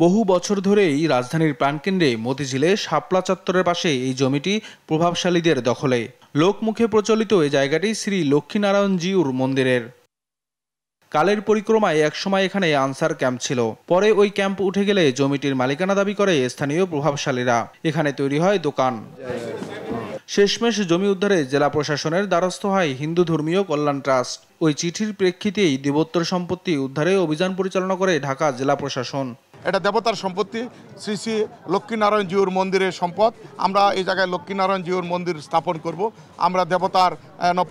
বহু বছর ধরেই রাজধানীর প্রাণকেন্দ্রে মতিঝিলে শাপলা চত্বরের পাশে এই জমিটি প্রভাবশালীদের দখলে। লোকমুখে প্রচলিত এই জায়গাটি শ্রী লক্ষ্মীনারায়ণ জিউর মন্দিরের। কালের পরিক্রমায় একসময় এখানে আনসার ক্যাম্প ছিল। পরে ওই ক্যাম্প উঠে গেলে জমিটির মালিকানা দাবি করে স্থানীয় প্রভাবশালীরা। এখানে তৈরি হয় দোকান। শেষমেশ জমি উদ্ধারে জেলা প্রশাসনের দ্বারস্থ হয় হিন্দু ধর্মীয় কল্যাণ ট্রাস্ট। ওই চিঠির প্রেক্ষিতেই দেবোত্তর সম্পত্তি উদ্ধারে অভিযান পরিচালনা করে ঢাকা জেলা প্রশাসন। এটা দেবতার সম্পত্তি, শ্রী শ্রী লক্ষ্মীনারায়ণ জিউর মন্দিরের সম্পদ। আমরা এই জায়গায় লক্ষ্মীনারায়ণ জিউর মন্দির স্থাপন করব। আমরা দেবতার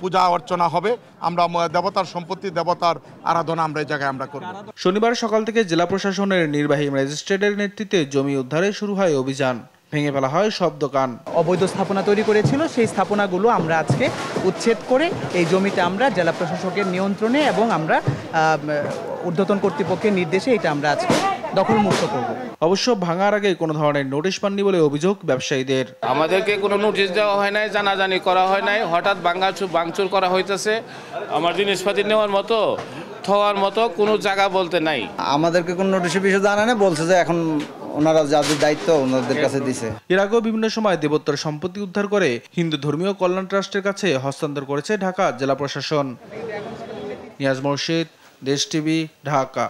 পূজা অর্চনা হবে। আমরা দেবতার সম্পত্তি, দেবতার আরাধনা আমরা এই জায়গায় আমরা করব। শনিবার সকাল থেকে জেলা প্রশাসনের নির্বাহী ম্যাজিস্ট্রেটের নেতৃত্বে জমি উদ্ধারে শুরু হয় অভিযান। ভেঙে ফেলা হয় সব দোকান। অবৈধ স্থাপনা তৈরি করেছিল, সেই স্থাপনাগুলো আমরা আজকে উচ্ছেদ করে এই জমিতে আমরা জেলা প্রশাসকের নিয়ন্ত্রণে এবং আমরা ঊর্ধ্বতন কর্তৃপক্ষের নির্দেশে এটা আমরা আজকে দখলমুক্ত করব। অবশ্য ভাঙার আগে কোনো ধরনের নোটিশ পাননি বলে অভিযোগ ব্যবসায়ীদের। আমাদেরকে কোনো নোটিশ দেওয়া হয় নাই, জানাজানি করা হয় নাই, হঠাৎ ভাঙচুর করা হইতেছে। আমার জিনিসপাতি নেওয়ার মতো থওয়ার মতো কোনো জায়গা বলতে নাই। আমাদেরকে কোনো নোটিশের বিষয়ে জানা নেই, বলছে যে এখন ওনারা যাদের দায়িত্ব ওনাদের কাছে দিছে। এর আগেও বিভিন্ন সময় দেবোত্তর সম্পত্তি উদ্ধার করে হিন্দু ধর্মীয় কল্যাণ ট্রাস্টের কাছে হস্তান্তর করেছে ঢাকা জেলা প্রশাসন। নিয়াজ মোর্শেদ, দেশ টিভি, ঢাকা।